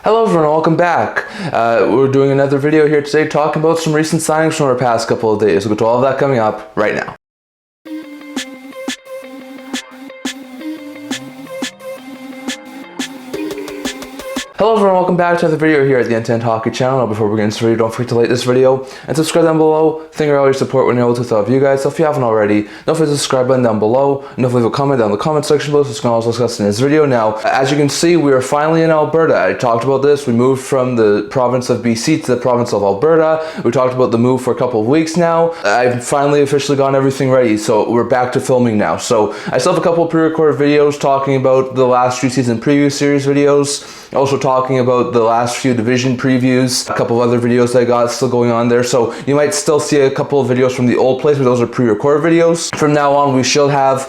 Hello everyone, welcome back. We're doing another video here today talking about some recent signings from our past couple of days. We'll get to all of that coming up right now. Hello everyone, welcome back to another video here at the N10 Hockey channel. Before we get into this video, don't forget to like this video and subscribe down below. Thank you for all your support when you're able to help you guys. So if you haven't already, don't forget to subscribe button down below. And don't forget to leave a comment down in the comment section below so we can also discuss in this video. Now, as you can see, we are finally in Alberta. I talked about this. We moved from the province of BC to the province of Alberta. We talked about the move for a couple of weeks now. I've finally officially gotten everything ready, so we're back to filming now. So I still have a couple of pre-recorded videos talking about the last few season preview series videos. Also talking about the last few division previews, a couple of other videos that I got still going on there. So you might still see a couple of videos from the old place, but those are pre-recorded videos. From now on, we should have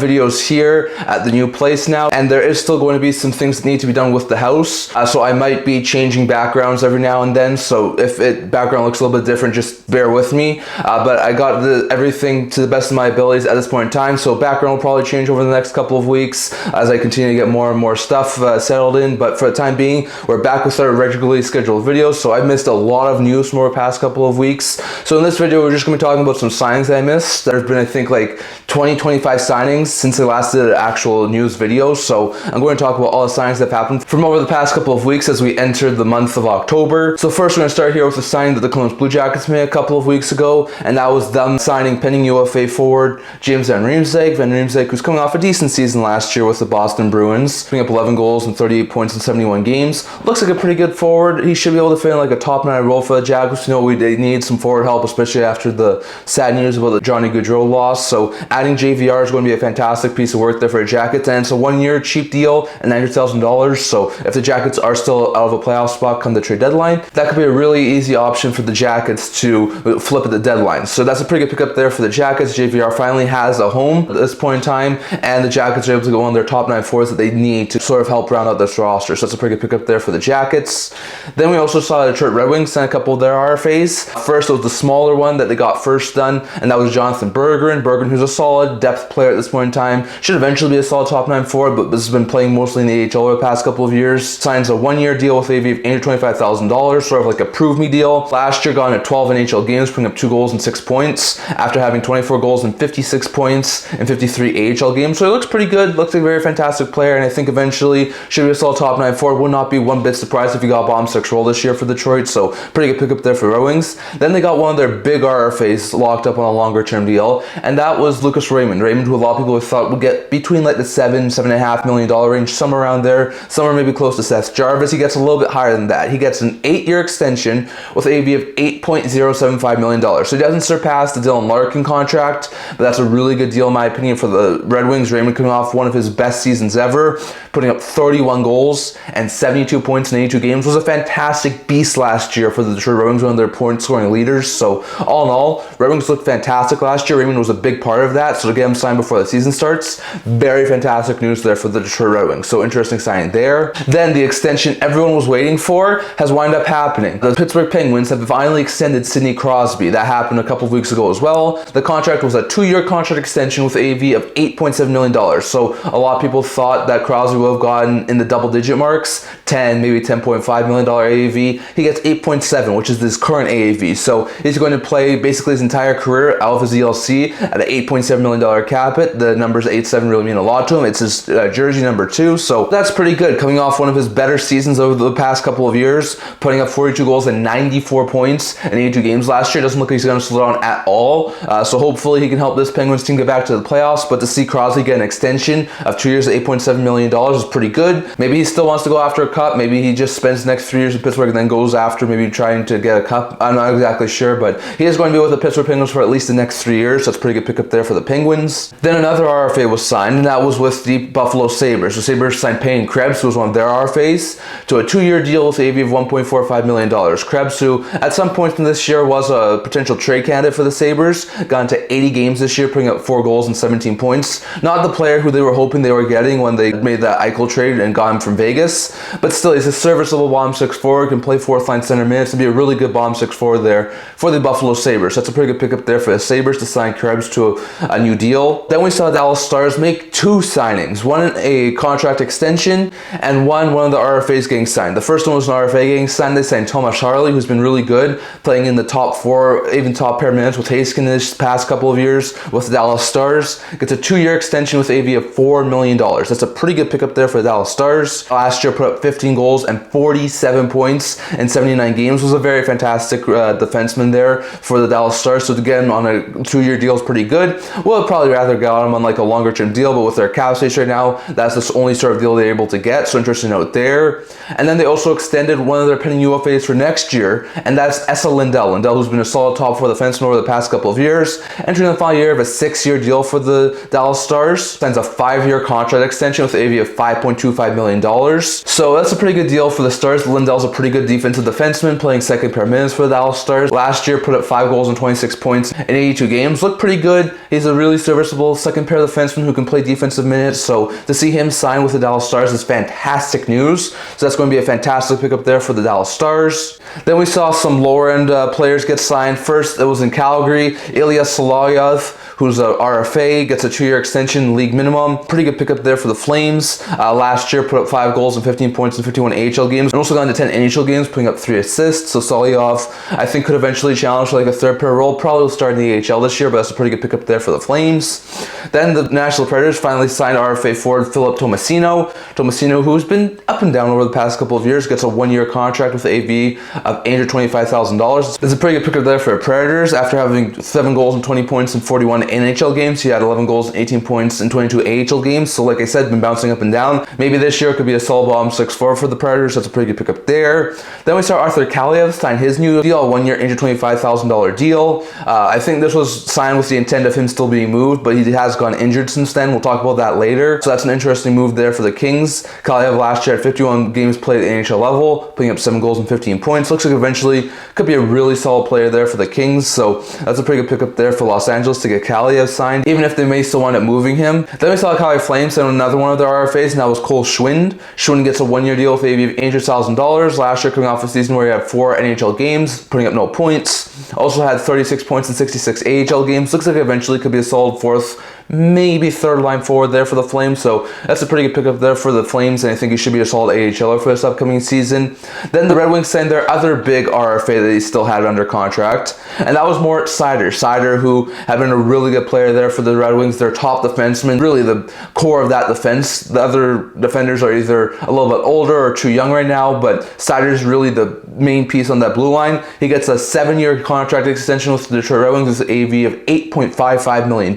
videos here at the new place now. And there is still going to be some things that need to be done with the house. So I might be changing backgrounds every now and then. So if background looks a little bit different, just bear with me. But I got everything to the best of my abilities at this point in time. So background will probably change over the next couple of weeks as I continue to get more and more stuff settled in. But for the time being, we're back with our regularly scheduled videos. So I missed a lot of news from our past couple of weeks. So in this video, we're just going to be talking about some signings that I missed. There's been, I think, like 20-25 signings since I last did an actual news video. So I'm going to talk about all the signings that have happened from over the past couple of weeks as we entered the month of October. So first, we're going to start here with the signing that the Columbus Blue Jackets made a couple of weeks ago, and that was them signing pending UFA forward James Van Riemsdyk. Van Riemsdyk, who's coming off a decent season last year with the Boston Bruins, putting up 11 goals and 38 points in 71 games. Looks like a pretty good forward. He should be able to fit in like a top 9 role for the Jaguars. You know, they need some forward help, especially after the sad news about the Johnny Gaudreau loss. So adding JVR is going to be a fantastic piece of work there for the Jackets, and it's a 1-year cheap deal at $900,000. So if the Jackets are still out of a playoff spot come the trade deadline, that could be a really easy option for the Jackets to flip at the deadline. So that's a pretty good pickup there for the Jackets. JVR finally has a home at this point in time, and the Jackets are able to go on their top 9 forwards that they need to sort of help round out this roster. So that's a pretty good pickup there for the Jackets. Then we also saw the Detroit Red Wings send a couple of their RFAs. First was the smaller one that they got first done, and that was Jonathan Berggren. Berggren, who's a solid depth player at this point in time, should eventually be a solid top 9 forward, but has been playing mostly in the AHL over the past couple of years. Signs a 1-year deal with AV of $825,000, sort of like a prove me deal. Last year got into 12 NHL games, putting up 2 goals and 6 points after having 24 goals and 56 points in 53 AHL games. So it looks pretty good, looks like a very fantastic player, and I think eventually should be a solid top 9 forward. Would not be one bit surprised if he got bottom 6 role this year for Detroit, so pretty good pickup there for Red Wings. Then they got one of their big RFAs locked up on a longer term deal, and that was Lucas Raymond, who a lot of people thought would get between like the $7.5 million range, somewhere around there, somewhere maybe close to Seth Jarvis. He gets a little bit higher than that. He gets an 8-year extension with AV of $8.075 million. So he doesn't surpass the Dylan Larkin contract, but that's a really good deal in my opinion for the Red Wings. Raymond coming off one of his best seasons ever, putting up 31 goals and 72 points in 82 games. Was a fantastic beast last year for the Detroit Red Wings, one of their point scoring leaders. So all in all, Red Wings looked fantastic last year. Raymond was a big part of that, so to get him signed before the season starts, very fantastic news there for the Detroit Red Wings. So interesting signing there. Then the extension everyone was waiting for has wound up happening. The Pittsburgh Penguins have finally extended Sidney Crosby. That happened a couple of weeks ago as well. The contract was a 2-year contract extension with AV of $8.7 million. So a lot of people thought that Crosby would have gotten in the double-digit marks, 10, maybe $10.5 million AAV. He gets 8.7, which is his current AAV. So he's going to play basically his entire career out of his ELC at an $8.7 million cap hit. The numbers 8.7 really mean a lot to him. It's his jersey number 2, so that's pretty good. Coming off one of his better seasons over the past couple of years, putting up 42 goals and 94 points in 82 games last year. Doesn't look like he's going to slow down at all. So hopefully he can help this Penguins team get back to the playoffs. But to see Crosby get an extension of 2 years at $8.7 million is pretty good. Maybe he still wants to go after a cup. Maybe he just spends the next 3 years in Pittsburgh and then goes after maybe trying to get a cup. I'm not exactly sure, but he is going to be with the Pittsburgh Penguins for at least the next 3 years. So that's a pretty good pickup there for the Penguins. Then another RFA was signed, and that was with the Buffalo Sabres. The Sabres signed Payne Krebs, who was one of their RFAs, to a 2-year deal with AV of $1.45 million. Krebs, who at some point in this year was a potential trade candidate for the Sabres, got into 80 games this year, putting up 4 goals and 17 points. Not the player who they were hoping they were getting when they made that Eichel trade and got him from Vegas, but But still, he's a serviceable bottom six forward, can play fourth line center minutes, to be a really good bottom six forward there for the Buffalo Sabres. That's a pretty good pickup there for the Sabres to sign Krebs to a new deal. Then we saw the Dallas Stars make two signings, one a contract extension and one of the RFAs getting signed. The first one was an RFA getting signed. They signed Thomas Harley, who's been really good, playing in the top four, even top pair minutes with Haskin this past couple of years with the Dallas Stars. Gets a 2-year extension with AV of $4 million. That's a pretty good pickup there for the Dallas Stars. Last year put up 15 goals and 47 points in 79 games. Was a very fantastic defenseman there for the Dallas Stars. So again, on a 2-year deal is pretty good. We'll probably rather get him on like a longer term deal, but with their cap space right now, that's the only sort of deal they're able to get. So interesting note there. And then they also extended one of their pending UFAs for next year, and that's Esa Lindell. Lindell, who's been a solid top four defenseman over the past couple of years, entering the final year of a 6-year deal for the Dallas Stars. Signs a 5-year contract extension with AV of $5.25 million. So that's a pretty good deal for the Stars. Lindell's a pretty good defensive defenseman, playing second pair minutes for the Dallas Stars. Last year put up 5 goals and 26 points in 82 games. Looked pretty good. He's a really serviceable second pair defenseman who can play defensive minutes. So to see him sign with the Dallas Stars is fantastic news. So that's going to be a fantastic pickup there for the Dallas Stars. Then we saw some lower end players get signed. First, it was in Calgary. Esa Lindell, who's a RFA, gets a 2-year extension, league minimum. Pretty good pickup there for the Flames. Last year put up 5 goals and 15 points in 51 AHL games, and also got into 10 NHL games, putting up 3 assists. So Solovyov, I think, could eventually challenge for like a third pair role. Probably will start in the AHL this year, but that's a pretty good pickup there for the Flames. Then the Nashville Predators finally signed RFA forward Philip Tomasino. Tomasino, who's been up and down over the past couple of years, gets a 1-year contract with AV of $825,000. It's a pretty good pickup there for the Predators. After having 7 goals and 20 points in 41 NHL games, he had 11 goals and 18 points in 22 AHL games. So like I said, been bouncing up and down. Maybe this year could be a solid bottom 6-4 for the Predators. That's a pretty good pickup there. Then we saw Arthur Kaliev sign his new deal, a 1-year $825,000 deal. I think this was signed with the intent of him still being moved, but he has gone injured since then. We'll talk about that later. So that's an interesting move there for the Kings. Kaliev last year had 51 games played at the NHL level, putting up 7 goals and 15 points. Looks like eventually could be a really solid player there for the Kings. So that's a pretty good pickup there for Los Angeles to get Kaliev signed, even if they may still wind up moving him. Then we saw the Calgary Flames sign another one of their RFAs, and that was Cole Schwindt. Schwindt gets a 1-year deal with AV of $800,000. Last year, coming off a season where he had 4 NHL games, putting up no points. Also had 36 points in 66 AHL games. Looks like eventually could be a solid 4th, maybe 3rd line forward there for the Flames. So that's a pretty good pickup there for the Flames, and I think he should be a solid AHLer for this upcoming season. Then the Red Wings signed their other big RFA that he still had under contract, and that was Mercer and Seider. Seider, who had been a really good player there for the Red Wings, their top defenseman, really the core of that defense. The other defenders are either a little bit older or too young right now, but Seider's really the main piece on that blue line. He gets a 7-year contract extension with the Detroit Red Wings with an AV of $8.55 million.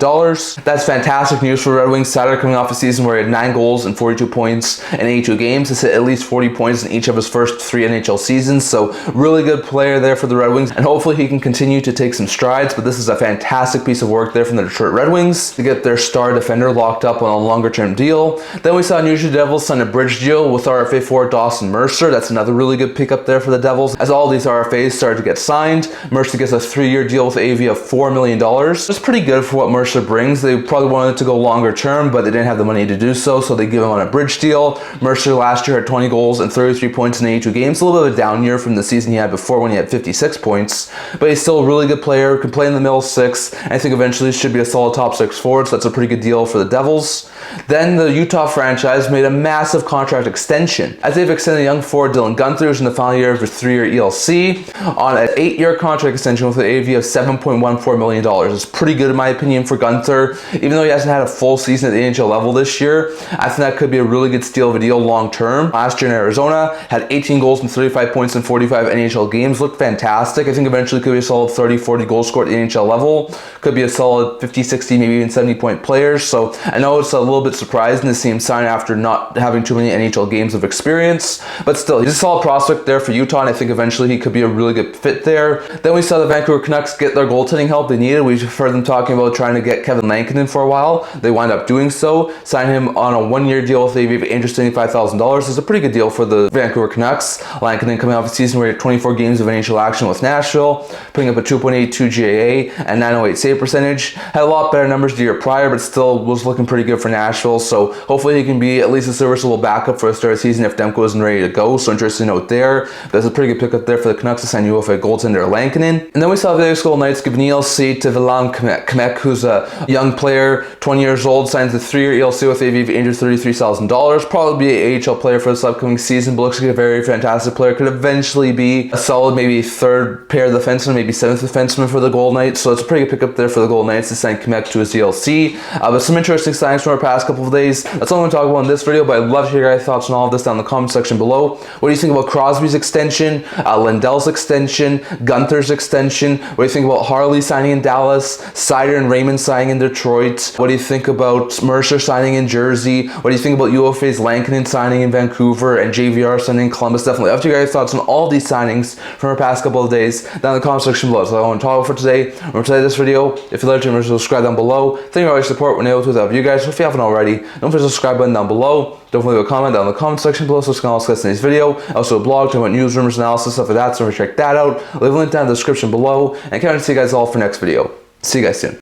That's fantastic news for Red Wings. Seider coming off a season where he had 9 goals and 42 points in 82 games. He's hit at least 40 points in each of his first 3 NHL seasons. So really good player there for the Red Wings, and hopefully he can continue to take some strides. But this is a fantastic piece of work there from the Detroit Red Wings to get their star defender locked up on a longer term deal. Then we saw New Jersey Devils sign a bridge deal with RFA forward Dawson Mercer. That's another really good pickup there for the Devils, as all these RFAs started to get signed. Mercer gets a 3-year deal with AV of $4 million. It's pretty good for what Mercer brings. They probably wanted to go longer term, but they didn't have the money to do so, so they give him on a bridge deal. Mercer last year had 20 goals and 33 points in 82 games. A little bit of a down year from the season he had before when he had 56 points, but he's still a really good player, can play in the middle 6, and I think eventually should be a solid top 6 forward, so that's a pretty good deal for the Devils. Then the Utah franchise made a massive contract extension, as they've extended young forward Dylan Guenther, who's in the final year of his 3-year ELC, on an 8-year contract extension with an AV of $7.14 million. It's pretty good in my opinion for Guenther. Even though he hasn't had a full season at the NHL level this year, I think that could be a really good steal of a deal long term. Last year in Arizona, had 18 goals and 35 points in 45 NHL games. Looked fantastic. I think eventually could be a solid 30-40 goal scorer at the NHL level. Could be a solid 50, 60, maybe even 70 point player. So I know it's a little bit surprising to see him sign after not having too many NHL games of experience, but still, he's a solid prospect there for Utah, and I think eventually he could be a really good fit there. Then we saw the Vancouver Canucks get their goaltending help they needed. We've heard them talking about trying to get Kevin Lankinen for a while. They wind up doing so, sign him on a 1-year deal with AV of $875,000. It's a pretty good deal for the Vancouver Canucks. Lankinen coming off a season where he had 24 games of NHL action with Nashville, putting up a 2.82 GAA and 908 save percentage. percentage. Had a lot better numbers the year prior, but still was looking pretty good for Nashville. So hopefully he can be at least a serviceable backup for the start of the season if Demko isn't ready to go. So interesting note there. That's a pretty good pickup there for the Canucks to sign UFA goaltender Lankinen. And then we saw the Vegas Golden Knights give an ELC to Milan Kmek, who's a young player, 20 years old, signs a 3-year ELC with AV of $833,000. Probably be an AHL player for this upcoming season, but looks like a very fantastic player. Could eventually be a solid, maybe third pair of defenseman, maybe seventh defenseman for the Golden Knights. So it's a pretty good pickup there for the Golden Knights to sign Kmek to his ELC. But some interesting signings from our past couple of days. That's all I'm going to talk about in this video, but I'd love to hear your guys' thoughts on all of this down in the comment section below. What do you think about Crosby's extension, Lindell's extension, Guenther's extension? What do you think about Harley signing in Dallas, Seider and Raymond signing in Detroit? What do you think about Mercer signing in Jersey? What do you think about UFA's Lankinen signing in Vancouver and JVR signing in Columbus? Definitely up to you guys' thoughts on all these signings from our past couple of days down in the comment section below. So I want to talk about for today. Remember to like this video. If you like to, remember to subscribe down below. Thank you for all your support when able to without you guys. So if you haven't already, don't forget to subscribe button down below. Don't forget to leave a comment down in the comment section below so you can also discuss today's video. Also a blog talking about news, rumors, analysis, stuff like that. So check that out. Leave a link down in the description below. And I can't wait to see you guys all for next video. See you guys soon.